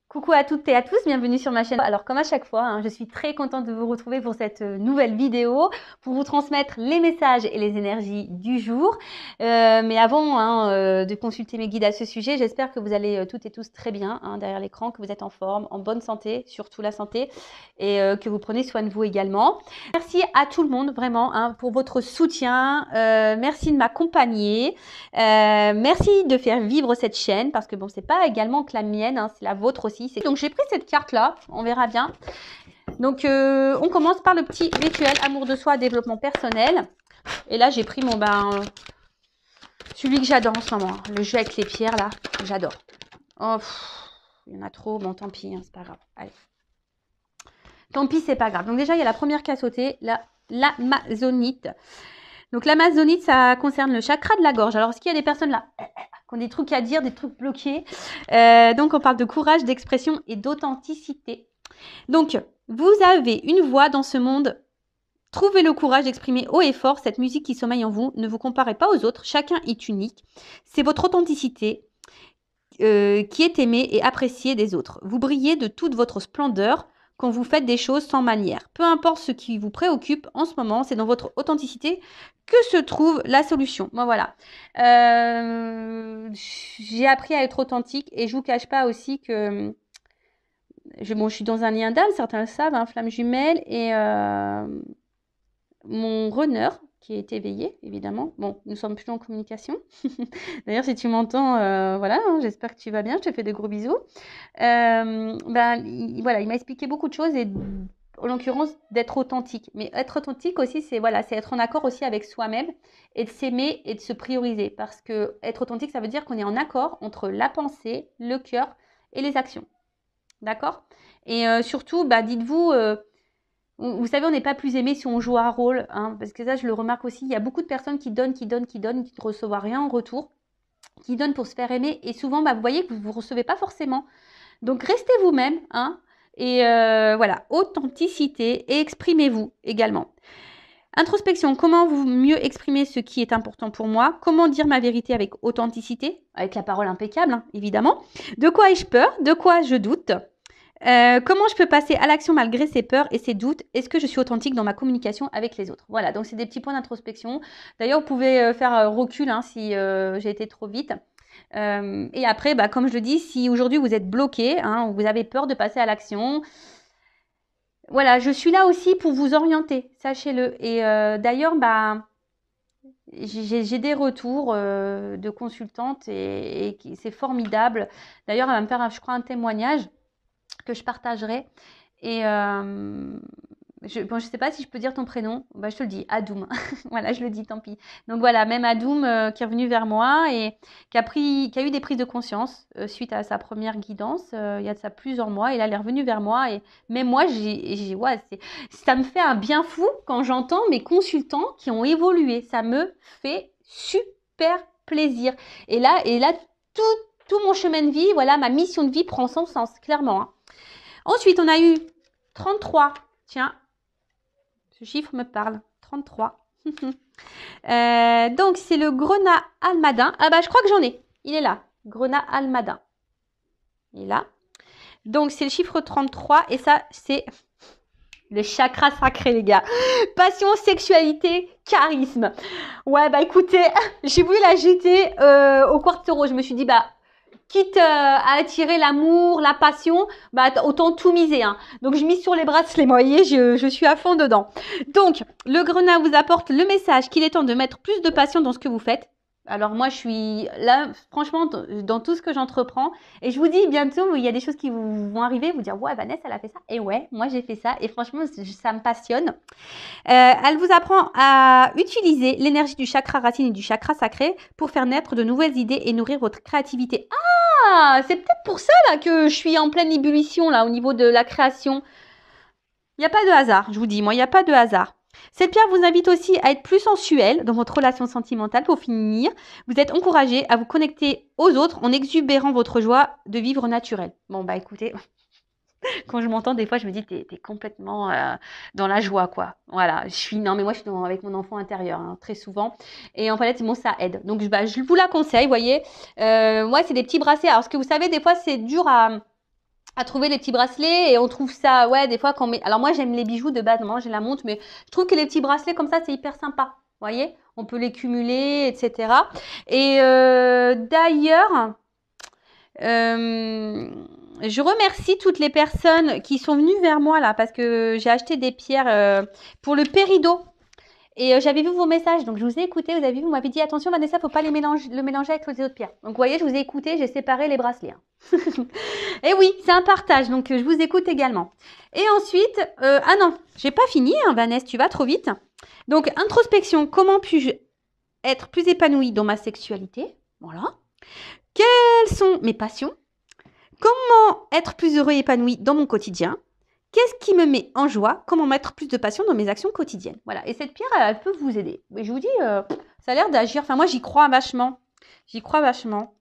Coucou à toutes et à tous, bienvenue sur ma chaîne. Alors comme à chaque fois, je suis très contente de vous retrouver pour cette nouvelle vidéo, pour vous transmettre les messages et les énergies du jour. Mais avant de consulter mes guides à ce sujet, j'espère que vous allez toutes et tous très bien derrière l'écran, que vous êtes en forme, en bonne santé, surtout la santé, et que vous prenez soin de vous également. Merci à tout le monde vraiment pour votre soutien, merci de m'accompagner, merci de faire vivre cette chaîne, parce que bon, c'est pas également que la mienne, c'est la vôtre aussi. Donc j'ai pris cette carte là, on verra bien. Donc on commence par le petit rituel amour de soi, développement personnel. Et là j'ai pris mon celui que j'adore en ce moment, le jeu avec les pierres là, j'adore. Oh, il y en a trop, bon tant pis, c'est pas grave. Allez. Tant pis, c'est pas grave. Donc déjà il y a la première qui a sauté, l'amazonite. Donc l'amazonite, ça concerne le chakra de la gorge. Alors est-ce qu'il y a des personnes là qui ont des trucs à dire, des trucs bloqués? Donc on parle de courage, d'expression et d'authenticité. Donc vous avez une voix dans ce monde. Trouvez le courage d'exprimer haut et fort cette musique qui sommeille en vous. Ne vous comparez pas aux autres, chacun est unique. C'est votre authenticité qui est aimée et appréciée des autres. Vous brillez de toute votre splendeur quand vous faites des choses sans manière. Peu importe ce qui vous préoccupe en ce moment, c'est dans votre authenticité que se trouve la solution. Bon, voilà. J'ai appris à être authentique et je vous cache pas aussi que je suis dans un lien d'âme, certains le savent, flamme jumelle, et mon runner qui est éveillé, évidemment. Bon, nous sommes plus en communication. D'ailleurs, si tu m'entends, voilà, j'espère que tu vas bien. Je te fais des gros bisous. Voilà, il m'a expliqué beaucoup de choses et en l'occurrence d'être authentique. Mais être authentique aussi, c'est être en accord aussi avec soi-même et de s'aimer et de se prioriser. Parce que être authentique, ça veut dire qu'on est en accord entre la pensée, le cœur et les actions. D'accord? Et surtout, dites-vous... vous savez, on n'est pas plus aimé si on joue un rôle, parce que ça, je le remarque aussi. Il y a beaucoup de personnes qui donnent, qui ne reçoivent rien en retour, qui donnent pour se faire aimer. Et souvent, vous voyez que vous ne recevez pas forcément. Donc, restez vous-même, et voilà, authenticité, et exprimez-vous également. Introspection, comment vous mieux exprimer ce qui est important pour moi? Comment dire ma vérité avec authenticité? Avec la parole impeccable, évidemment. De quoi ai-je peur? De quoi je doute? Comment je peux passer à l'action malgré ses peurs et ses doutes? Est-ce que je suis authentique dans ma communication avec les autres? Voilà, donc c'est des petits points d'introspection. D'ailleurs, vous pouvez faire recul si j'ai été trop vite. Et après, comme je le dis, si aujourd'hui vous êtes bloqué, ou vous avez peur de passer à l'action, voilà, je suis là aussi pour vous orienter, sachez-le. Et d'ailleurs, j'ai des retours de consultantes et c'est formidable. D'ailleurs, elle va me faire, je crois, un témoignage que je partagerai. Et je ne sais pas si je peux dire ton prénom. Je te le dis, Adoum. Voilà, je le dis, tant pis. Donc voilà, même Adoum qui est revenu vers moi et qui a eu des prises de conscience suite à sa première guidance il y a de ça plusieurs mois. Et là, elle est revenue vers moi. Et même moi, ça me fait un bien fou quand j'entends mes consultants qui ont évolué. Ça me fait super plaisir. Et là tout mon chemin de vie, voilà, ma mission de vie prend son sens, clairement. Ensuite, on a eu 33. Tiens, ce chiffre me parle. 33. Donc, c'est le grenat almadin. Je crois que j'en ai. Il est là. Grenat almadin. Il est là. Donc, c'est le chiffre 33. Et ça, c'est le chakra sacré, les gars. Passion, sexualité, charisme. Ouais, écoutez, j'ai voulu la jeter au quartero. Je me suis dit, quitte à attirer l'amour, la passion, autant tout miser. Donc, je mise sur les bracelets. Vous voyez, je suis à fond dedans. Donc, le grenat vous apporte le message qu'il est temps de mettre plus de passion dans ce que vous faites. Alors, moi, je suis là, franchement, dans tout ce que j'entreprends. Et je vous dis, bientôt, il y a des choses qui vont arriver. Vous dire, ouais, Vanessa, elle a fait ça. Et ouais, moi, j'ai fait ça. Et franchement, ça me passionne. Elle vous apprend à utiliser l'énergie du chakra racine et du chakra sacré pour faire naître de nouvelles idées et nourrir votre créativité. C'est peut-être pour ça là que je suis en pleine ébullition là au niveau de la création. Il n'y a pas de hasard, je vous dis, moi, il n'y a pas de hasard. Cette pierre vous invite aussi à être plus sensuel dans votre relation sentimentale. Pour finir, vous êtes encouragé à vous connecter aux autres en exubérant votre joie de vivre naturel. Bon, écoutez, quand je m'entends, des fois, je me dis, t'es complètement dans la joie, quoi. Voilà, je suis avec mon enfant intérieur, très souvent. Et en fait, ça aide. Donc, je vous la conseille, vous voyez. Moi, c'est des petits bracelets. Alors, ce que vous savez, des fois, c'est dur à trouver les petits bracelets et on trouve ça, ouais, des fois quand on met... Alors moi, j'aime les bijoux de base, moi j'ai la montre, mais je trouve que les petits bracelets comme ça, c'est hyper sympa. Vous voyez, on peut les cumuler, etc. Et d'ailleurs, je remercie toutes les personnes qui sont venues vers moi là, parce que j'ai acheté des pierres pour le péridot. Et j'avais vu vos messages, donc je vous ai écouté, vous avez vu, vous m'avez dit attention Vanessa, faut pas le mélanger avec les autres pierres. Donc vous voyez, je vous ai écouté, j'ai séparé les bracelets. Et oui, c'est un partage, donc je vous écoute également. Et ensuite, ah non, j'ai pas fini, hein, Vanessa, tu vas trop vite. Donc introspection, comment puis-je être plus épanouie dans ma sexualité? Voilà. Quelles sont mes passions? Comment être plus heureux et épanoui dans mon quotidien? Qu'est-ce qui me met en joie? Comment mettre plus de passion dans mes actions quotidiennes? Voilà. Et cette pierre, elle peut vous aider. Mais je vous dis, ça a l'air d'agir. Enfin, moi, j'y crois vachement. J'y crois vachement.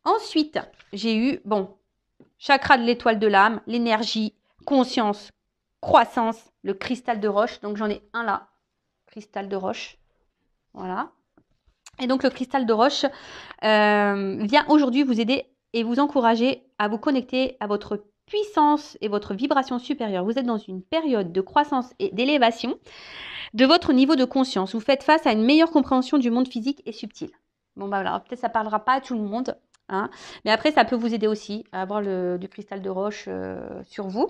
Ensuite, j'ai eu, bon, chakra de l'étoile de l'âme, l'énergie, conscience, croissance, le cristal de roche. Donc, j'en ai un là. Cristal de roche. Voilà. Et donc, le cristal de roche vient aujourd'hui vous aider et vous encourager à vous connecter à votre puissance et votre vibration supérieure. Vous êtes dans une période de croissance et d'élévation de votre niveau de conscience. Vous faites face à une meilleure compréhension du monde physique et subtil. Bon, bah voilà, peut-être ça ne parlera pas à tout le monde, hein, mais après, ça peut vous aider aussi à avoir du cristal de roche sur vous.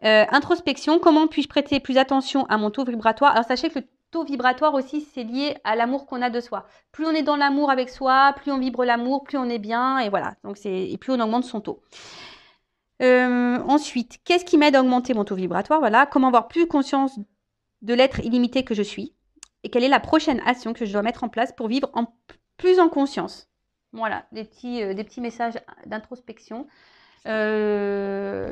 Introspection, comment puis-je prêter plus attention à mon taux vibratoire? Alors, sachez que le taux vibratoire aussi, c'est lié à l'amour qu'on a de soi. Plus on est dans l'amour avec soi, plus on vibre l'amour, plus on est bien, et voilà. Donc, et plus on augmente son taux. Ensuite, qu'est-ce qui m'aide à augmenter mon taux vibratoire? Voilà, comment avoir plus conscience de l'être illimité que je suis et quelle est la prochaine action que je dois mettre en place pour vivre plus en conscience. Voilà, des petits messages d'introspection. Très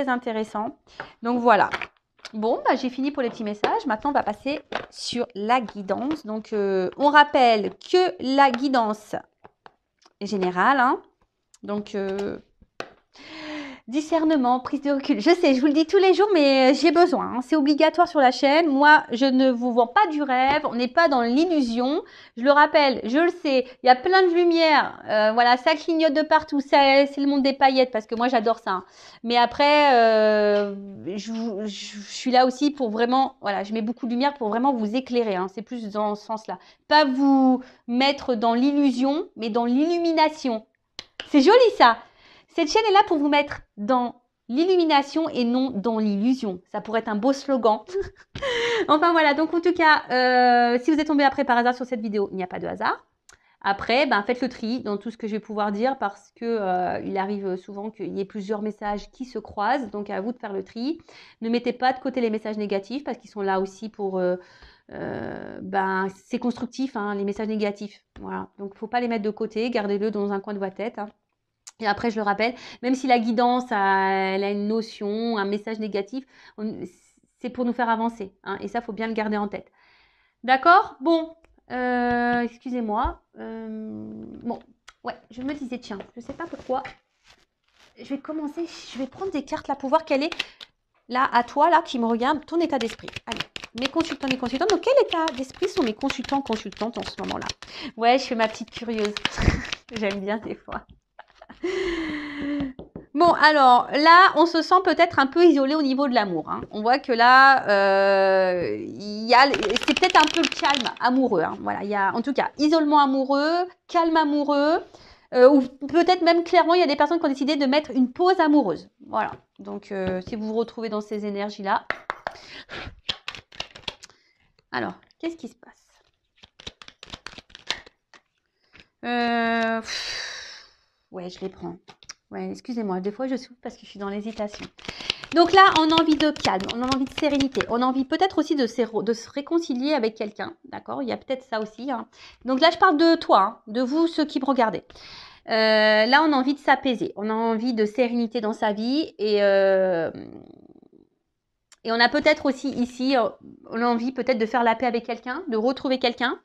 intéressant. Donc voilà. Bon, bah, j'ai fini pour les petits messages. Maintenant, on va passer sur la guidance. Donc, on rappelle que la guidance est générale, hein. Donc, discernement, prise de recul. Je sais, je vous le dis tous les jours, mais j'ai besoin, hein. C'est obligatoire sur la chaîne. Moi, je ne vous vends pas du rêve. On n'est pas dans l'illusion. Je le rappelle, je le sais. Il y a plein de lumière. Voilà, ça clignote de partout. C'est le monde des paillettes parce que moi, j'adore ça, hein. Mais après, je suis là aussi pour vraiment, voilà, je mets beaucoup de lumière pour vraiment vous éclairer, hein. C'est plus dans ce sens-là. Pas vous mettre dans l'illusion, mais dans l'illumination. C'est joli ça. Cette chaîne est là pour vous mettre dans l'illumination et non dans l'illusion. Ça pourrait être un beau slogan. Enfin voilà, donc en tout cas, si vous êtes tombé après par hasard sur cette vidéo, il n'y a pas de hasard. Après, ben, faites le tri dans tout ce que je vais pouvoir dire parce que il arrive souvent qu'il y ait plusieurs messages qui se croisent. Donc à vous de faire le tri. Ne mettez pas de côté les messages négatifs parce qu'ils sont là aussi pour... ben, c'est constructif, hein, les messages négatifs. Voilà. Donc il ne faut pas les mettre de côté. Gardez-le dans un coin de votre tête, hein. Et après, je le rappelle, même si la guidance, elle a une notion, un message négatif, c'est pour nous faire avancer, hein, et ça, il faut bien le garder en tête. D'accord? Bon, excusez-moi. Bon, ouais, je me disais, tiens, je ne sais pas pourquoi. Je vais commencer, je vais prendre des cartes là pour voir quel est, là, à toi, là, qui me regarde, ton état d'esprit. Allez, mes consultants, mes consultantes. Donc, quel état d'esprit sont mes consultants, consultantes en ce moment-là? Ouais, je fais ma petite curieuse. J'aime bien des fois. Bon, alors là, on se sent peut-être un peu isolé au niveau de l'amour, hein. On voit que là, c'est peut-être un peu le calme amoureux, hein. Voilà, il y a en tout cas isolement amoureux, calme amoureux, ou peut-être même clairement, il y a des personnes qui ont décidé de mettre une pause amoureuse. Voilà, donc si vous vous retrouvez dans ces énergies-là. Alors, qu'est-ce qui se passe? Ouais, je les prends. Ouais, excusez-moi, des fois je souffle parce que je suis dans l'hésitation. Donc là, on a envie de calme, on a envie de sérénité, on a envie peut-être aussi de se réconcilier avec quelqu'un, d'accord? Il y a peut-être ça aussi, hein. Donc là, je parle de toi, hein, de vous, ceux qui me regardez. Là, on a envie de s'apaiser, on a envie de sérénité dans sa vie et on a peut-être aussi ici, on a envie peut-être de faire la paix avec quelqu'un, de retrouver quelqu'un.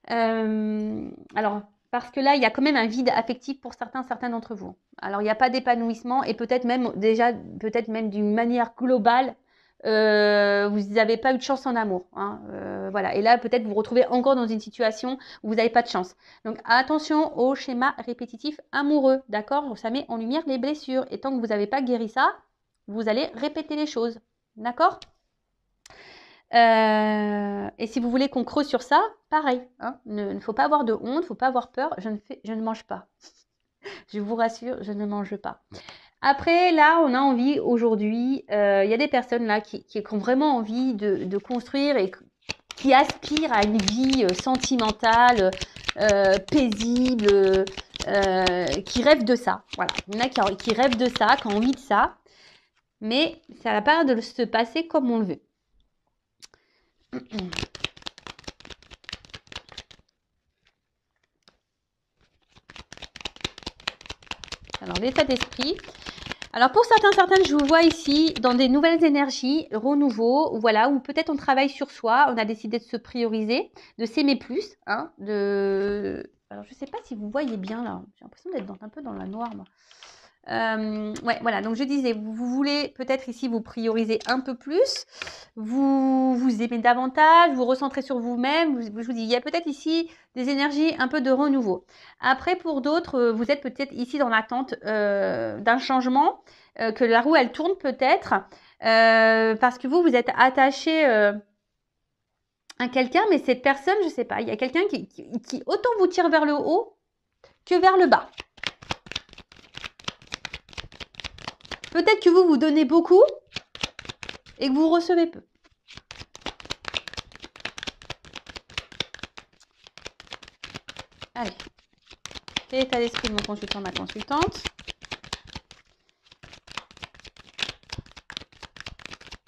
Alors, parce que là, il y a quand même un vide affectif pour certains d'entre vous. Alors, il n'y a pas d'épanouissement et peut-être même déjà, peut-être même d'une manière globale, vous n'avez pas eu de chance en amour. Hein, voilà. Et là, peut-être vous vous retrouvez encore dans une situation où vous n'avez pas de chance. Donc, attention au schéma répétitif amoureux, d'accord? Ça met en lumière les blessures. Et tant que vous n'avez pas guéri ça, vous allez répéter les choses, d'accord? Et si vous voulez qu'on creuse sur ça, pareil. Hein, il ne faut pas avoir de honte, il ne faut pas avoir peur. Je ne mange pas. Je vous rassure, je ne mange pas. Après, là, on a envie aujourd'hui, il y a des personnes là qui ont vraiment envie de construire et qui aspirent à une vie sentimentale, paisible, qui rêvent de ça. Voilà, il y en a qui rêvent de ça, qui ont envie de ça, mais ça n'a pas de se passer comme on le veut. Alors, l'état d'esprit. Alors, pour certaines, je vous vois ici dans des nouvelles énergies, renouveau, voilà, où peut-être on travaille sur soi, on a décidé de se prioriser, de s'aimer plus, hein, Alors, je ne sais pas si vous voyez bien là, j'ai l'impression d'être un peu dans la noire, moi. Ouais, voilà, donc je disais, vous voulez peut-être ici vous prioriser un peu plus, vous aimez davantage, vous recentrez sur vous-même, je vous dis, il y a peut-être ici des énergies un peu de renouveau. Après, pour d'autres, vous êtes peut-être ici dans l'attente d'un changement, que la roue, elle tourne peut-être, parce que vous êtes attaché à quelqu'un, mais cette personne, je ne sais pas, il y a quelqu'un qui autant vous tire vers le haut que vers le bas. Peut-être que vous donnez beaucoup et que vous recevez peu. Allez. Quel état d'esprit de mon consultant, ma consultante?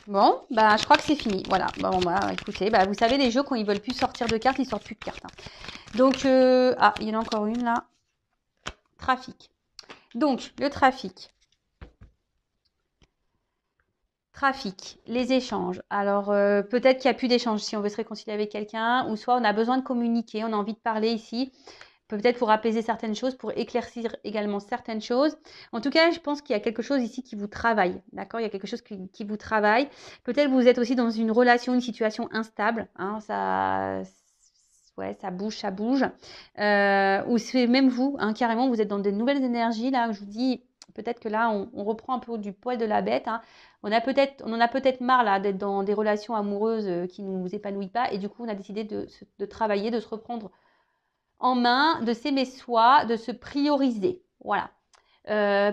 Bon, bah, je crois que c'est fini. Voilà. Bon, bah, écoutez, bah, vous savez, les jeux, quand ils veulent plus sortir de cartes, ils sortent plus de cartes. Hein. Donc, ah, il y en a encore une là. Trafic. Donc, le trafic. Trafic, les échanges. Alors, peut-être qu'il n'y a plus d'échanges si on veut se réconcilier avec quelqu'un, ou soit on a besoin de communiquer, on a envie de parler ici, peut-être pour apaiser certaines choses, pour éclaircir également certaines choses. En tout cas, je pense qu'il y a quelque chose ici qui vous travaille, d'accord? Il y a quelque chose qui vous travaille. Peut-être vous êtes aussi dans une relation, une situation instable, hein, ouais, ça bouge, ça bouge. Ou c'est même vous, hein, carrément, vous êtes dans des nouvelles énergies, là, je vous dis, peut-être que là, on reprend un peu du poil de la bête, hein. On en a peut-être marre là d'être dans des relations amoureuses qui ne nous épanouissent pas et du coup on a décidé de travailler, de se reprendre en main, de s'aimer soi, de se prioriser. Voilà.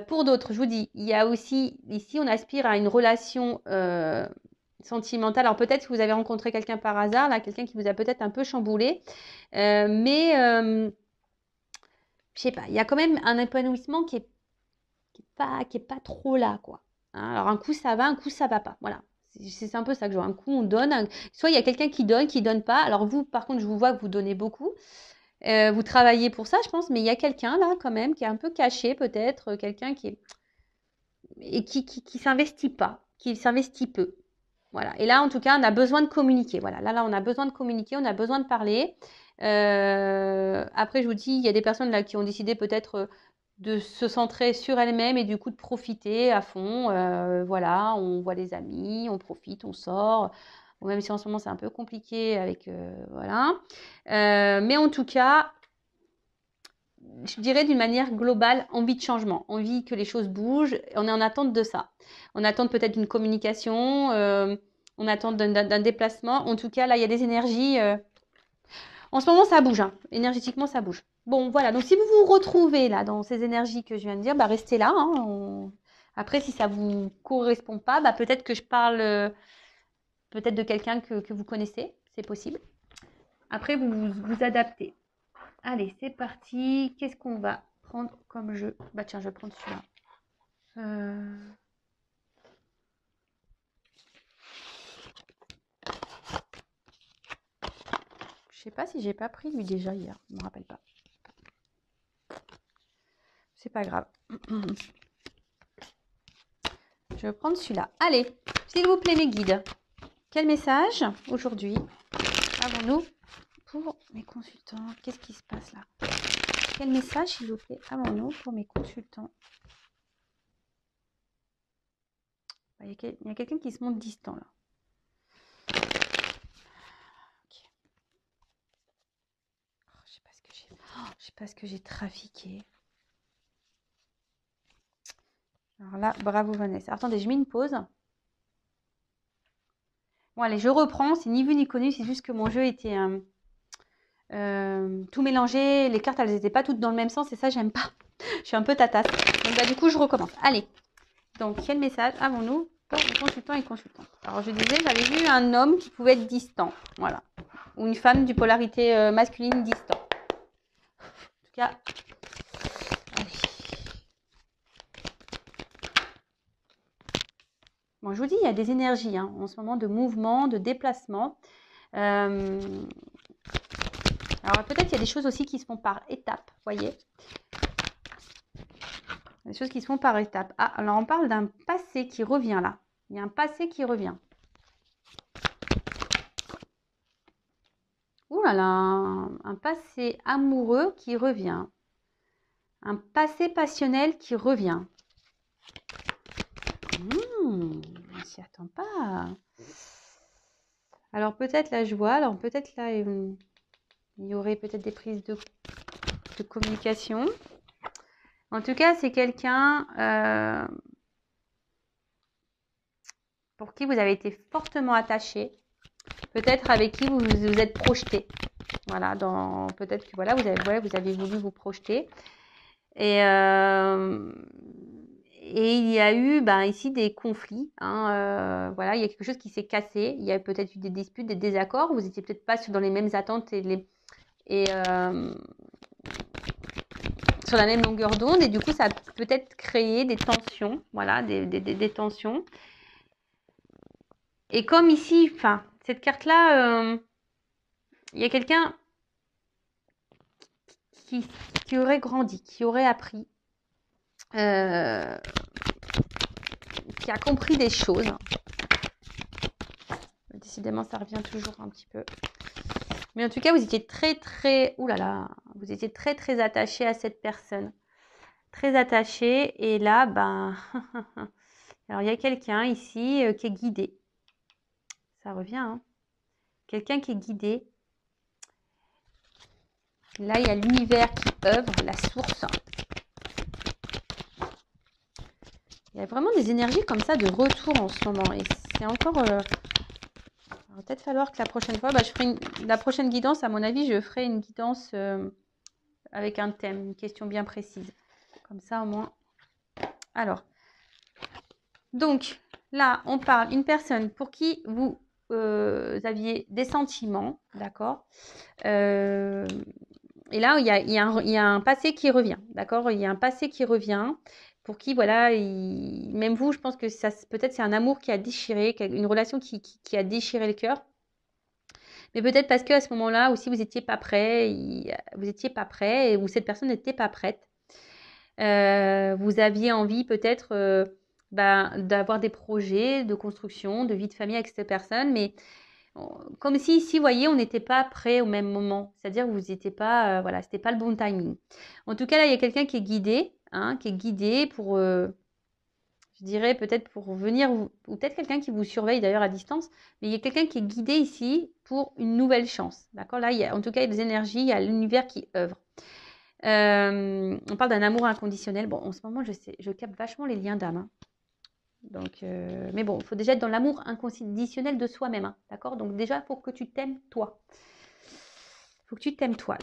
Pour d'autres, je vous dis, il y a aussi ici on aspire à une relation sentimentale. Alors peut-être que vous avez rencontré quelqu'un par hasard, là, quelqu'un qui vous a peut-être un peu chamboulé, mais je sais pas, il y a quand même un épanouissement qui est pas trop là, quoi. Hein, alors un coup ça va, un coup ça va pas. Voilà. C'est un peu ça que je vois. Un coup on donne, soit il y a quelqu'un qui donne pas. Alors vous, par contre, je vous vois que vous donnez beaucoup. Vous travaillez pour ça, je pense, mais il y a quelqu'un là quand même qui est un peu caché peut-être, quelqu'un qui est et qui s'investit pas, qui s'investit peu. Voilà. Et là, en tout cas, on a besoin de communiquer. Voilà. Là, on a besoin de communiquer, on a besoin de parler. Après, je vous dis, il y a des personnes là qui ont décidé peut-être de se centrer sur elles-mêmes et du coup de profiter à fond. Voilà, on voit des amis, on profite, on sort. Bon, même si en ce moment c'est un peu compliqué avec voilà. Mais en tout cas, je dirais d'une manière globale, envie de changement, envie que les choses bougent. On est en attente de ça. On attend peut-être d'une communication, on attend d'un déplacement. En tout cas, là, il y a des énergies. En ce moment, ça bouge. Hein. Énergétiquement, ça bouge. Bon, voilà. Donc, si vous vous retrouvez là dans ces énergies que je viens de dire, bah, restez là. Hein. Après, si ça ne vous correspond pas, bah, peut-être que je parle peut-être de quelqu'un que vous connaissez. C'est possible. Après, vous adaptez. Allez, c'est parti. Qu'est-ce qu'on va prendre comme jeu? Bah tiens, je vais prendre celui-là. Je sais pas si j'ai pas pris lui déjà hier. Je me rappelle pas. C'est pas grave. Je vais prendre celui-là. Allez, s'il vous plaît mes guides. Quel message aujourd'hui avons-nous pour mes consultants? Qu'est-ce qui se passe là? Quel message, s'il vous plaît, avons-nous pour mes consultants? Il y a quelqu'un qui se montre distant là. Ok. Oh, je sais pas ce que j'ai trafiqué. Alors là, bravo Vanessa. Attendez, je mets une pause. Bon allez, je reprends. C'est ni vu ni connu. C'est juste que mon jeu était tout mélangé. Les cartes, elles n'étaient pas toutes dans le même sens. Et ça, j'aime pas. Je suis un peu tatasse. Donc bah, du coup, je recommence. Allez. Donc, quel message avons-nous pour les consultants et consultantes? Alors, je disais, j'avais vu un homme qui pouvait être distant. Voilà. Ou une femme du polarité masculine distant. En tout cas, allez. Bon, je vous dis, il y a des énergies hein, en ce moment de mouvement, de déplacement. Alors, peut-être il y a des choses aussi qui se font par étapes, voyez. Des choses qui se font par étapes. Ah, alors on parle d'un passé qui revient là. Il y a un passé qui revient. Ouh là là, un passé amoureux qui revient. Un passé passionnel qui revient. On s'y attend pas. Alors peut-être la joie, alors peut-être là il y aurait peut-être des prises de communication. En tout cas, c'est quelqu'un pour qui vous avez été fortement attaché. Peut-être avec qui vous vous êtes projeté. Voilà, peut-être que voilà, vous avez voulu vous projeter. Et il y a eu ici des conflits. Voilà, il y a quelque chose qui s'est cassé. Il y a peut-être eu des disputes, des désaccords. Vous n'étiez peut-être pas dans les mêmes attentes et sur la même longueur d'onde. Et du coup, ça a peut-être créé des tensions. Voilà, des tensions. Et comme ici, enfin, cette carte-là, il y a quelqu'un qui aurait grandi, qui aurait appris, qui a compris des choses. Décidément, ça revient toujours un petit peu. Mais en tout cas, vous étiez vous étiez très attaché à cette personne. Très attaché. Et là, alors il y a quelqu'un ici qui est guidé. Ça revient, hein. Quelqu'un qui est guidé. Là, il y a l'univers qui œuvre, la source. Il y a vraiment des énergies comme ça de retour en ce moment. Et c'est encore... il va peut-être falloir que la prochaine fois, je ferai la prochaine guidance, à mon avis, je ferai une guidance avec un thème, une question bien précise. Comme ça, au moins. Alors, donc, là, on parle d'une personne pour qui vous aviez des sentiments, d'accord. Et là, il y a un passé qui revient, d'accord. Il y a un passé qui revient pour qui, voilà, même vous, je pense que peut-être c'est un amour qui a déchiré, une relation qui a déchiré le cœur. Mais peut-être parce qu'à ce moment-là aussi, vous n'étiez pas prêt, ou cette personne n'était pas prête. Vous aviez envie peut-être d'avoir des projets de construction, de vie de famille avec cette personne, mais comme si ici, vous voyez, on n'était pas prêt au même moment. C'est-à-dire que vous n'étiez pas, voilà, c'était pas le bon timing. En tout cas, là, il y a quelqu'un qui est guidé, pour, je dirais peut-être pour venir, ou peut-être quelqu'un qui vous surveille d'ailleurs à distance, mais il y a quelqu'un qui est guidé ici pour une nouvelle chance. D'accord. Là, en tout cas, il y a des énergies, il y a l'univers qui œuvre. On parle d'un amour inconditionnel. Bon, en ce moment, je capte vachement les liens d'âme. Donc, mais bon, il faut déjà être dans l'amour inconditionnel de soi-même. D'accord. Donc déjà, il faut que tu t'aimes toi.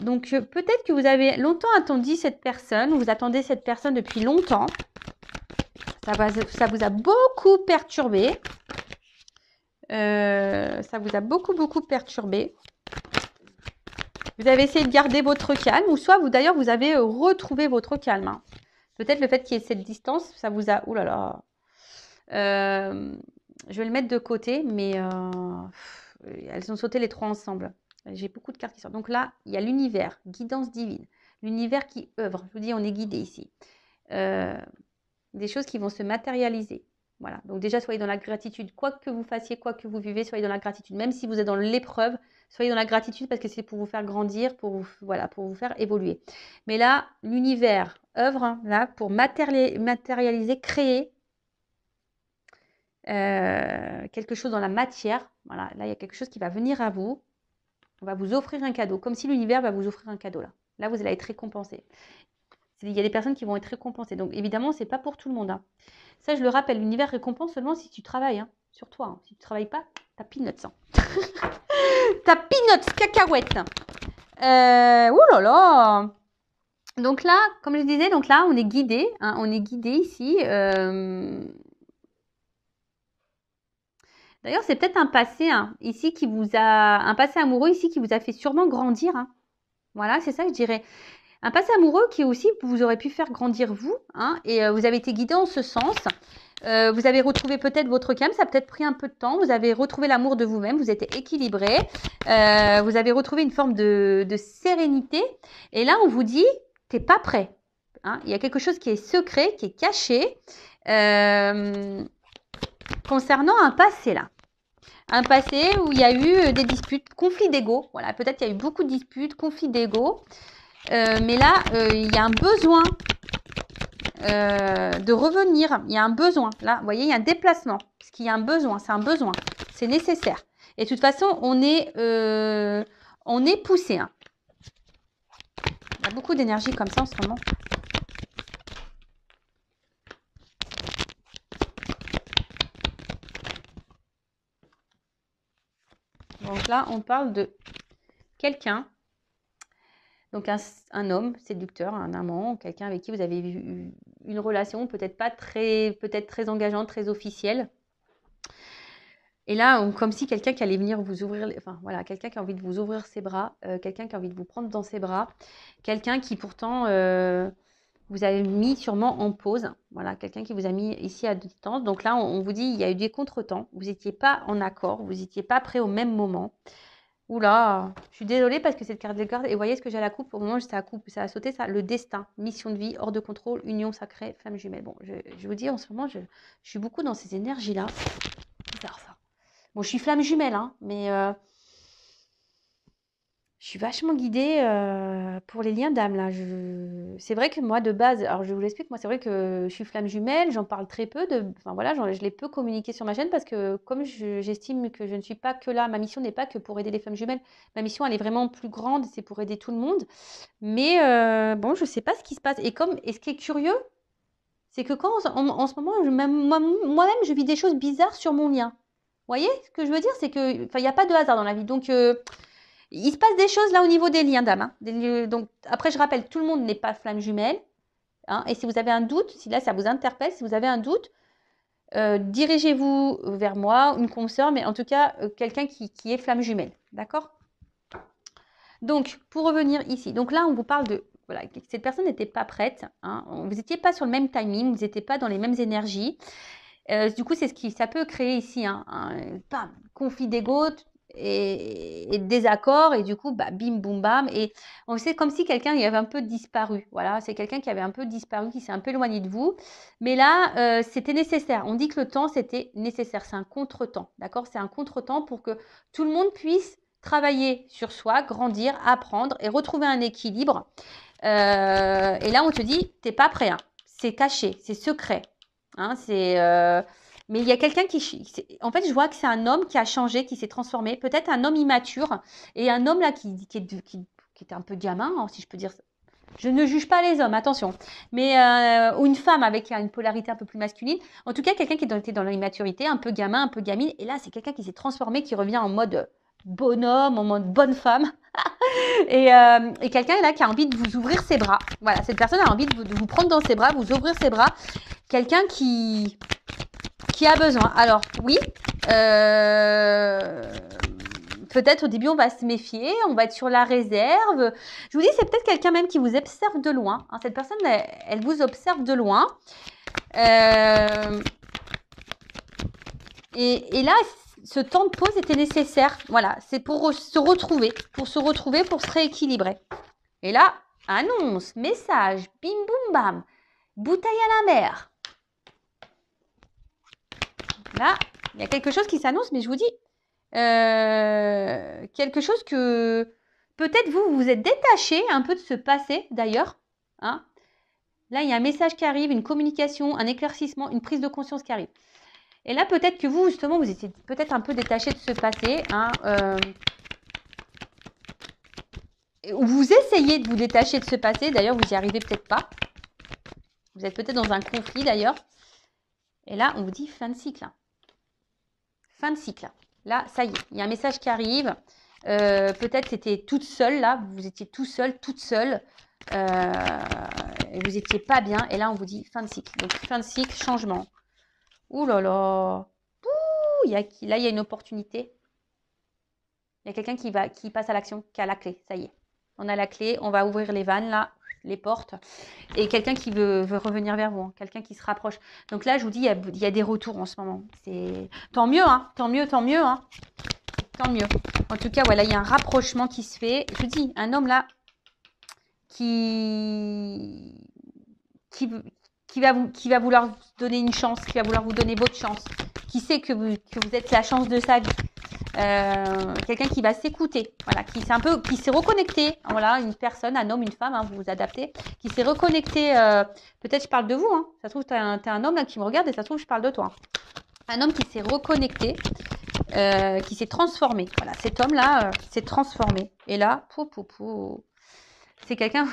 Donc, peut-être que vous avez longtemps attendu cette personne, vous attendez cette personne depuis longtemps. Ça vous a beaucoup perturbé. Ça vous a beaucoup perturbé. Vous avez essayé de garder votre calme, ou soit d'ailleurs vous avez retrouvé votre calme. Hein. Peut-être le fait qu'il y ait cette distance, ça vous a... Ouh là là. Je vais le mettre de côté, mais elles ont sauté les trois ensemble. J'ai beaucoup de cartes qui sortent. Donc là, il y a l'univers, guidance divine. L'univers qui œuvre. Je vous dis, on est guidé ici. Des choses qui vont se matérialiser. Voilà. Donc déjà, soyez dans la gratitude. Quoi que vous fassiez, quoi que vous vivez, soyez dans la gratitude. Même si vous êtes dans l'épreuve, soyez dans la gratitude parce que c'est pour vous faire grandir, pour vous faire évoluer. Mais là, l'univers œuvre là pour matérialiser, créer quelque chose dans la matière. Voilà, là, il y a quelque chose qui va venir à vous. On va vous offrir un cadeau, comme si l'univers va vous offrir un cadeau là. Là, vous allez être récompensé. Il y a des personnes qui vont être récompensées. Donc, évidemment, ce n'est pas pour tout le monde. Hein. Ça, je le rappelle, l'univers récompense seulement si tu travailles hein, sur toi. Hein. Si tu ne travailles pas, t'as peanuts. Hein. T'as peanuts, cacahuètes. Ouh là là. Donc là, comme je disais, donc là, on est guidé. Hein, on est guidé ici. D'ailleurs, c'est peut-être un passé hein, ici qui vous a... Un passé amoureux ici qui vous a fait sûrement grandir. Hein. Voilà, c'est ça que je dirais. Un passé amoureux qui aussi vous aurait pu faire grandir vous, hein, et vous avez été guidé en ce sens. Vous avez retrouvé peut-être votre calme, ça a peut-être pris un peu de temps. Vous avez retrouvé l'amour de vous-même, vous êtes équilibré. Vous avez retrouvé une forme de sérénité. Et là, on vous dit, t'es pas prêt. Hein, il y a quelque chose qui est secret, qui est caché concernant un passé là. Un passé où il y a eu des disputes, conflits d'ego. Voilà, peut-être il y a eu beaucoup de disputes, conflits d'ego. Mais là, il y a un besoin de revenir. Il y a un besoin. Là, vous voyez, il y a un déplacement. Parce qu'il y a un besoin. C'est un besoin. C'est nécessaire. Et de toute façon, on est poussé. Hein. Il y a beaucoup d'énergie comme ça en ce moment. Donc là, on parle de quelqu'un. Donc un homme séducteur, un amant, quelqu'un avec qui vous avez eu une relation peut-être très engageante, très officielle. Et là, comme si quelqu'un qui allait venir vous ouvrir, enfin voilà, quelqu'un qui a envie de vous ouvrir ses bras, quelqu'un qui a envie de vous prendre dans ses bras, quelqu'un qui pourtant vous avez mis sûrement en pause, voilà, quelqu'un qui vous a mis ici à distance. Donc là, on vous dit, il y a eu des contretemps, vous n'étiez pas en accord, vous n'étiez pas prêts au même moment. Oula, je suis désolée parce que cette carte de garde, et vous voyez ce que j'ai à la coupe, au moment où ça a sauté, ça, le destin, mission de vie, hors de contrôle, union sacrée, flamme jumelle. Bon, je vous dis, en ce moment, je suis beaucoup dans ces énergies-là. Bizarre ça. Bon, je suis flamme jumelle, hein, mais je suis vachement guidée pour les liens d'âme, là. C'est vrai que moi, de base, alors je vous l'explique, moi, c'est vrai que je suis flamme jumelle, j'en parle très peu, enfin voilà, je l'ai peu communiqué sur ma chaîne parce que comme j'estime que je ne suis pas que là, ma mission n'est pas que pour aider les femmes jumelles, ma mission, elle est vraiment plus grande, c'est pour aider tout le monde. Mais bon, je ne sais pas ce qui se passe. Et ce qui est curieux, c'est que quand en ce moment, moi-même, je vis des choses bizarres sur mon lien. Vous voyez ce que je veux dire? C'est que, enfin, il n'y a pas de hasard dans la vie. Donc, il se passe des choses là au niveau des liens d'âme. Hein. Donc, après, je rappelle, tout le monde n'est pas flamme jumelle. Hein, et si vous avez un doute, si là, ça vous interpelle, si vous avez un doute, dirigez-vous vers moi, une consoeur, mais en tout cas, quelqu'un qui est flamme jumelle. D'accord? Donc, pour revenir ici, donc là, on vous parle de... Voilà, cette personne n'était pas prête. Hein, vous n'étiez pas sur le même timing, vous n'étiez pas dans les mêmes énergies. Du coup, c'est ça peut créer ici un conflit d'ego et désaccord. Et du coup, bah, bim, boum, bam. Et c'est comme si quelqu'un avait un peu disparu. Voilà, c'est quelqu'un qui avait un peu disparu, qui s'est un peu éloigné de vous. Mais là, c'était nécessaire. On dit que le temps, c'était nécessaire. C'est un contretemps. D'accord? C'est un contretemps pour que tout le monde puisse travailler sur soi, grandir, apprendre et retrouver un équilibre. Et là, on te dit, t'es pas prêt. Hein. C'est caché, c'est secret. Hein, mais il y a quelqu'un en fait, je vois que c'est un homme qui a changé, qui s'est transformé. Peut-être un homme immature et un homme là qui était un peu gamin, hein, si je peux dire ça. Je ne juge pas les hommes, attention. Mais ou une femme avec une polarité un peu plus masculine. En tout cas, quelqu'un qui était dans l'immaturité, un peu gamin, un peu gamine. Et là, c'est quelqu'un qui s'est transformé, qui revient en mode bonhomme, en mode bonne femme. Et quelqu'un là qui a envie de vous ouvrir ses bras. Voilà, cette personne a envie de vous prendre dans ses bras, vous ouvrir ses bras. Quelqu'un qui a besoin. Alors, oui, peut-être au début, on va se méfier, on va être sur la réserve. Je vous dis, c'est peut-être quelqu'un même qui vous observe de loin. Hein, cette personne, elle vous observe de loin. Et là, ce temps de pause était nécessaire. Voilà, c'est pour se retrouver, pour se rééquilibrer. Et là, annonce, message, bim boum bam, bouteille à la mer. Là, il y a quelque chose qui s'annonce, mais je vous dis, quelque chose que peut-être vous êtes détaché un peu de ce passé, d'ailleurs. Hein. Là, il y a un message qui arrive, une communication, un éclaircissement, une prise de conscience qui arrive. Et là, peut-être que vous, justement, vous étiez peut-être un peu détaché de ce passé. Hein, vous essayez de vous détacher de ce passé. D'ailleurs, vous n'y arrivez peut-être pas. Vous êtes peut-être dans un conflit, d'ailleurs. Et là, on vous dit fin de cycle. Fin de cycle. Là, ça y est, il y a un message qui arrive. Peut-être c'était toute seule, là. Vous étiez tout seul, toute seule. Et vous n'étiez pas bien. Et là, on vous dit fin de cycle. Donc, fin de cycle, changement. Ouh là là. Ouh, là, il y a une opportunité. Il y a quelqu'un qui passe à l'action, qui a la clé. Ça y est. On a la clé. On va ouvrir les vannes, là, les portes. Et quelqu'un qui veut revenir vers vous. Hein, quelqu'un qui se rapproche. Donc là, je vous dis, il y a des retours en ce moment. C'est tant mieux, hein. Tant mieux, tant mieux, hein. Tant mieux. En tout cas, voilà, il y a un rapprochement qui se fait. Je vous dis, un homme là qui va vouloir vous donner une chance, qui va vouloir vous donner votre chance, qui sait que vous êtes la chance de sa vie. Quelqu'un qui va s'écouter, voilà, qui s'est reconnecté, voilà, une personne, un homme, une femme, hein, vous vous adaptez, qui s'est reconnecté, peut-être je parle de vous, hein, ça se trouve t'es un homme là qui me regarde et ça se trouve je parle de toi. Un homme qui s'est reconnecté, qui s'est transformé, voilà, cet homme là s'est transformé, et là, c'est quelqu'un,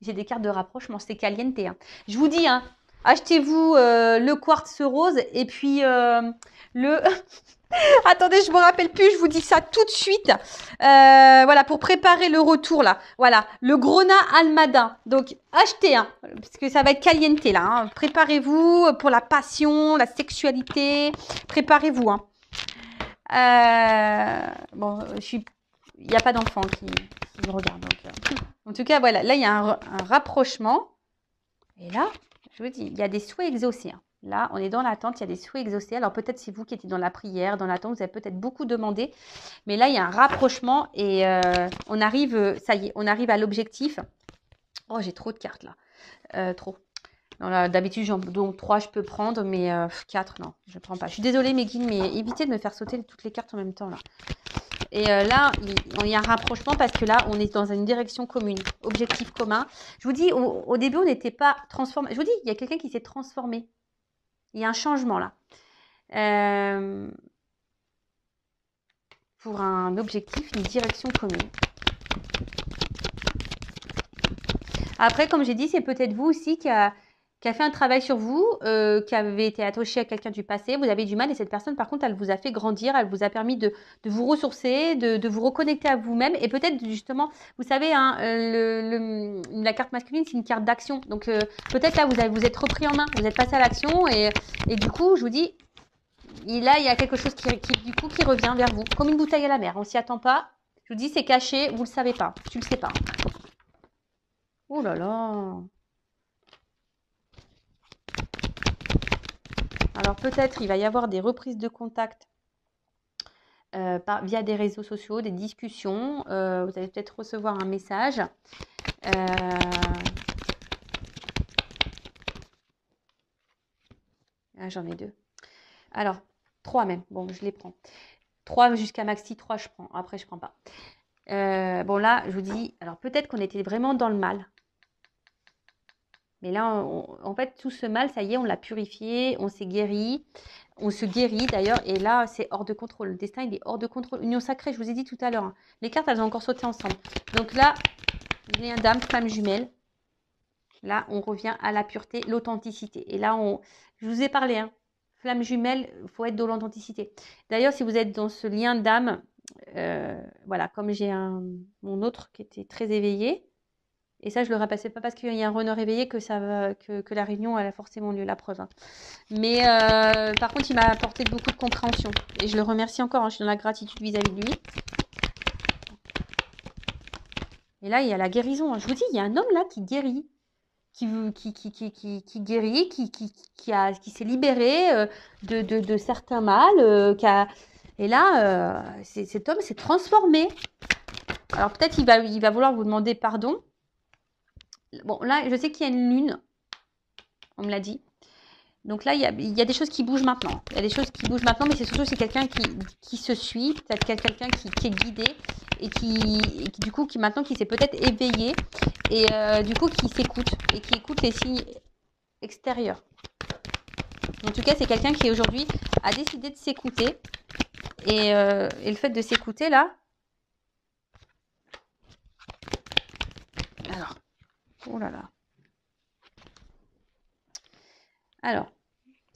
j'ai des cartes de rapprochement, c'est caliente, hein. Je vous dis, hein, achetez-vous le quartz rose et puis le... Attendez, je me rappelle plus, je vous dis ça tout de suite. Voilà, pour préparer le retour là. Voilà, le Grenat Almada. Donc, achetez, hein, parce que ça va être caliente là. Hein. Préparez-vous pour la passion, la sexualité. Préparez-vous. Hein. Bon, il n'y a pas d'enfant qui me regarde. Donc, en tout cas, voilà, là, il y a un rapprochement. Et là, je vous dis, il y a des souhaits exaucés. Hein. Là, on est dans l'attente, il y a des souhaits exaucés. Alors, peut-être c'est vous qui étiez dans la prière, dans l'attente, vous avez peut-être beaucoup demandé. Mais là, il y a un rapprochement et on arrive, ça y est, on arrive à l'objectif. Oh, j'ai trop de cartes là. Trop. D'habitude, donc 3, je peux prendre, mais 4, non, je ne prends pas. Je suis désolée, mes guides, mais évitez de me faire sauter toutes les cartes en même temps là. Et là, il y a un rapprochement parce que là, on est dans une direction commune, objectif commun. Je vous dis, au début, on n'était pas transformé. Je vous dis, il y a quelqu'un qui s'est transformé. Il y a un changement là. Pour un objectif, une direction commune. Après, comme j'ai dit, c'est peut-être vous aussi qui a fait un travail sur vous, qui avez été attaché à quelqu'un du passé, vous avez du mal et cette personne, par contre, elle vous a fait grandir, elle vous a permis de vous ressourcer, de vous reconnecter à vous-même et peut-être justement, vous savez, hein, la carte masculine, c'est une carte d'action. Donc, peut-être là, vous êtes repris en main, vous êtes passé à l'action et du coup, je vous dis, là, il y a quelque chose qui revient vers vous, comme une bouteille à la mer. On s'y attend pas. Je vous dis, c'est caché, vous le savez pas, tu le sais pas. Oh là là. Alors peut-être il va y avoir des reprises de contact via des réseaux sociaux, des discussions. Vous allez peut-être recevoir un message. Ah, j'en ai 2. Alors, 3 même. Bon, je les prends. 3 jusqu'à maxi, 3 je prends. Après, je prends pas. Bon, là, je vous dis, alors peut-être qu'on était vraiment dans le mal. Mais là, en fait, tout ce mal, ça y est, on l'a purifié, on s'est guéri. On se guérit d'ailleurs. Et là, c'est hors de contrôle. Le destin, il est hors de contrôle. Union sacrée, je vous ai dit tout à l'heure. Hein. Les cartes, elles ont encore sauté ensemble. Donc là, lien d'âme, flamme jumelle. Là, on revient à la pureté, l'authenticité. Et là, je vous ai parlé, hein. Flamme jumelle, il faut être dans l'authenticité. D'ailleurs, si vous êtes dans ce lien d'âme, voilà, comme j'ai mon autre qui était très éveillé, et ça, je le repassais pas parce qu'il y a un renard éveillé que la réunion elle a forcément lieu, la preuve. Hein. Mais par contre, il m'a apporté beaucoup de compréhension. Et je le remercie encore, hein, je suis dans la gratitude vis-à-vis de lui. Et là, il y a la guérison. Hein. Je vous dis, il y a un homme là qui guérit. Qui guérit, qui s'est libéré de certains mal. Et là, cet homme s'est transformé. Alors peut-être il va vouloir vous demander pardon. Bon, là, je sais qu'il y a une lune. On me l'a dit. Donc là, il y a des choses qui bougent maintenant. Il y a des choses qui bougent maintenant, mais c'est surtout c'est quelqu'un qui se suit, peut-être quelqu'un qui est guidé et qui du coup, maintenant, qui s'est peut-être éveillé et du coup, qui s'écoute et qui écoute les signes extérieurs. En tout cas, c'est quelqu'un qui aujourd'hui a décidé de s'écouter. Et le fait de s'écouter là, alors, oh là là. Alors,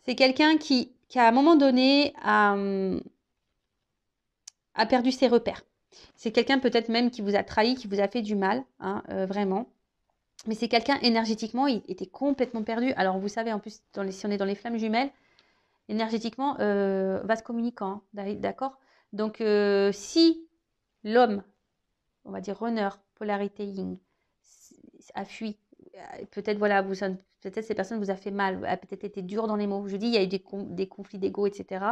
c'est quelqu'un qui à un moment donné a perdu ses repères. C'est quelqu'un peut-être même qui vous a trahi, qui vous a fait du mal, hein, vraiment. Mais c'est quelqu'un énergétiquement, il était complètement perdu. Alors vous savez, en plus, si on est dans les flammes jumelles, énergétiquement, vase communicant, hein, d'accord? Donc si l'homme, on va dire runner, polarité yin, a fui, peut-être voilà, peut-être ces personnes vous a fait mal, a peut-être été dur dans les mots. Je dis, il y a eu des conflits d'ego, etc.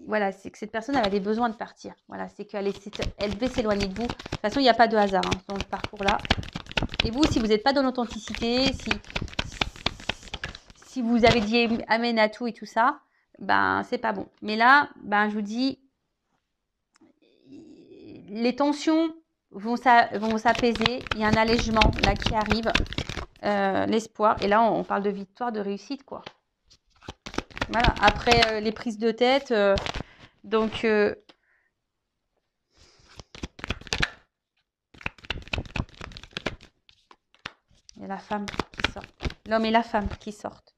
Voilà, c'est que cette personne elle a des besoins de partir. Voilà, c'est qu'elle devait s'éloigner de vous. De toute façon, il n'y a pas de hasard hein, dans ce parcours-là. Et vous, si vous n'êtes pas dans l'authenticité, si vous avez dit amen à tout et tout ça, ben c'est pas bon. Mais là, ben je vous dis, les tensions vont s'apaiser. Il y a un allègement là qui arrive, l'espoir. Et là, on parle de victoire, de réussite, quoi. Voilà. Après les prises de tête, donc il y a la femme qui sort. L'homme et la femme qui sortent.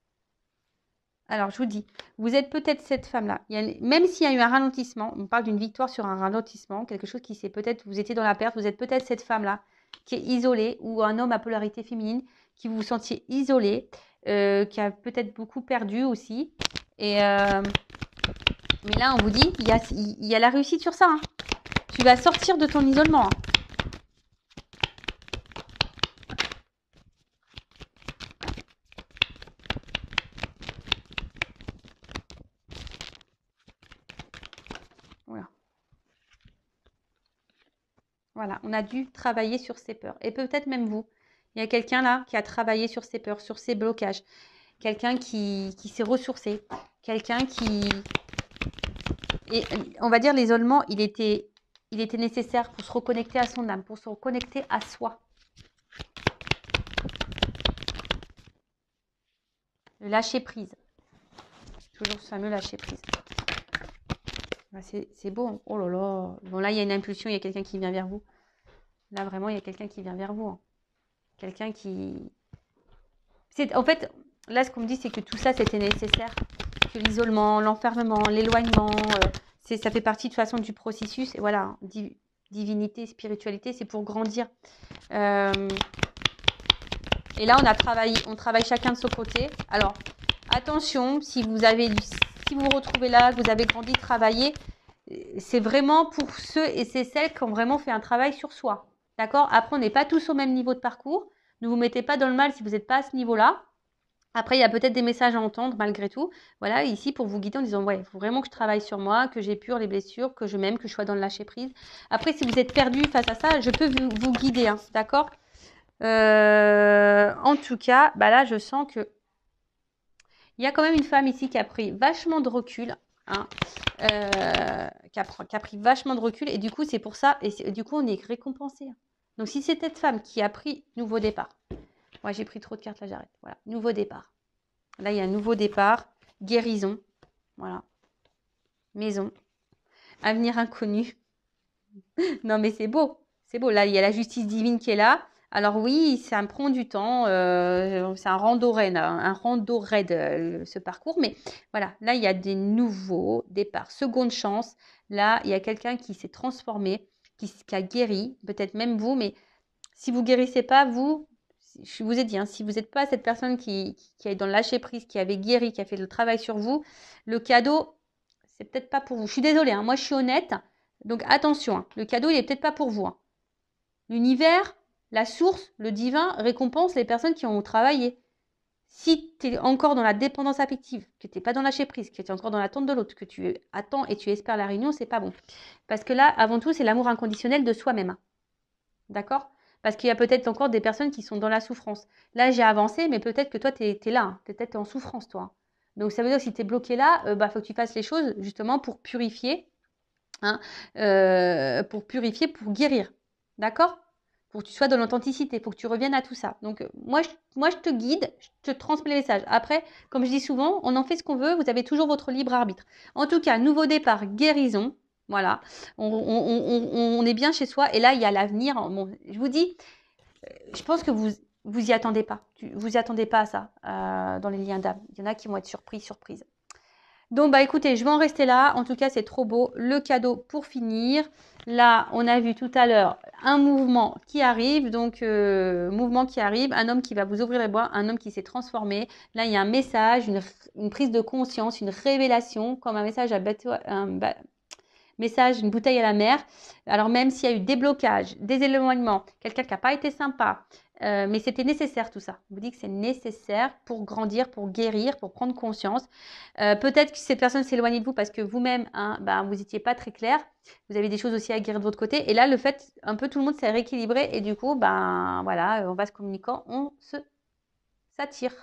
Alors, je vous dis, vous êtes peut-être cette femme-là. Même s'il y a eu un ralentissement, on parle d'une victoire sur un ralentissement, quelque chose qui s'est peut-être, vous étiez dans la perte, vous êtes peut-être cette femme-là qui est isolée, ou un homme à polarité féminine, qui vous sentiez isolé, qui a peut-être beaucoup perdu aussi. Et mais là, on vous dit, il y a la réussite sur ça. Hein. Tu vas sortir de ton isolement. Hein. Voilà. Voilà, on a dû travailler sur ses peurs. Et peut-être même vous. Il y a quelqu'un là qui a travaillé sur ses peurs, sur ses blocages. Quelqu'un qui s'est ressourcé. Quelqu'un qui... Et on va dire l'isolement, il était nécessaire pour se reconnecter à son âme, pour se reconnecter à soi. Le lâcher prise. Toujours ce fameux lâcher prise. C'est beau. Hein. Oh là là. Bon là, il y a une impulsion, il y a quelqu'un qui vient vers vous. Là, vraiment, il y a quelqu'un qui vient vers vous. Hein. Quelqu'un qui... En fait, là, ce qu'on me dit, c'est que tout ça, c'était nécessaire. Que l'isolement, l'enfermement, l'éloignement, ça fait partie de toute façon du processus. Et voilà, divinité, spiritualité, c'est pour grandir. Et là, on travaille chacun de son côté. Alors, attention, si vous vous retrouvez là, que vous avez grandi, travaillé, c'est vraiment pour ceux et celles qui ont vraiment fait un travail sur soi. D'accord? Après, on n'est pas tous au même niveau de parcours. Ne vous mettez pas dans le mal si vous n'êtes pas à ce niveau-là. Après, il y a peut-être des messages à entendre malgré tout. Voilà, ici, pour vous guider en disant, ouais, il faut vraiment que je travaille sur moi, que j'épure les blessures, que je m'aime, que je sois dans le lâcher-prise. Après, si vous êtes perdu face à ça, je peux vous guider, hein, d'accord? En tout cas, bah là, je sens que il y a quand même une femme ici qui a pris vachement de recul, hein, qui a pris vachement de recul. Et du coup, c'est pour ça, et du coup, on est récompensé. Hein. Donc, si c'est cette femme qui a pris nouveau départ, ouais, j'ai pris trop de cartes, là, j'arrête. Voilà, nouveau départ. Là, il y a un nouveau départ, guérison, voilà, maison, avenir inconnu. Non, mais c'est beau, c'est beau. Là, il y a la justice divine qui est là. Alors oui, ça me prend du temps, c'est un rando raid, ce parcours. Mais voilà, là, il y a des nouveaux départs, seconde chance. Là, il y a quelqu'un qui s'est transformé, qui a guéri, peut-être même vous, mais si vous guérissez pas, je vous ai dit, hein, si vous n'êtes pas cette personne qui est dans le lâcher prise, qui avait guéri, qui a fait le travail sur vous, le cadeau, c'est peut-être pas pour vous. Je suis désolée, hein, moi je suis honnête, donc attention, hein, le cadeau, il est peut-être pas pour vous. Hein. L'univers, la source, le divin récompense les personnes qui ont travaillé. Si tu es encore dans la dépendance affective, que tu n'es pas dans le lâcher prise, que tu es encore dans l'attente de l'autre, que tu attends et tu espères la réunion, c'est pas bon. Parce que là, avant tout, c'est l'amour inconditionnel de soi-même. Hein. D'accord ? Parce qu'il y a peut-être encore des personnes qui sont dans la souffrance. Là, j'ai avancé, mais peut-être que toi, tu es là. Hein. Peut-être en souffrance, toi. Donc, ça veut dire que si tu es bloqué là, faut que tu fasses les choses justement pour purifier. Hein, pour guérir. D'accord? pour que tu sois dans l'authenticité, pour que tu reviennes à tout ça. Donc, moi, je te guide, je te transmets les messages. Après, comme je dis souvent, on en fait ce qu'on veut, vous avez toujours votre libre arbitre. En tout cas, nouveau départ, guérison. Voilà, on est bien chez soi et là, il y a l'avenir. Bon, je vous dis, je pense que vous y attendez pas. Vous y attendez pas à ça dans les liens d'âme. Il y en a qui vont être surprises. Donc, bah écoutez, je vais en rester là. En tout cas, c'est trop beau. Le cadeau pour finir. Là, on a vu tout à l'heure un mouvement qui arrive. Donc, mouvement qui arrive. Un homme qui va vous ouvrir les bras. Un homme qui s'est transformé. Là, il y a un message, une prise de conscience, une révélation, comme un message à bateau, message, une bouteille à la mer. Alors même s'il y a eu des blocages, des éloignements, quelqu'un qui n'a pas été sympa, mais c'était nécessaire tout ça. On vous dit que c'est nécessaire pour grandir, pour guérir, pour prendre conscience. Peut-être que cette personne s'est éloignée de vous parce que vous-même, hein, vous n'étiez pas très clair. Vous avez des choses aussi à guérir de votre côté. Et là, le fait, un peu tout le monde s'est rééquilibré et du coup, voilà, on va se communiquant, on s'attire.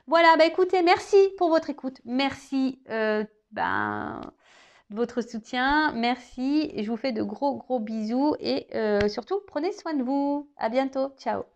Voilà, écoutez, merci pour votre écoute. Merci de votre soutien. Merci. Je vous fais de gros bisous et surtout, prenez soin de vous. À bientôt. Ciao.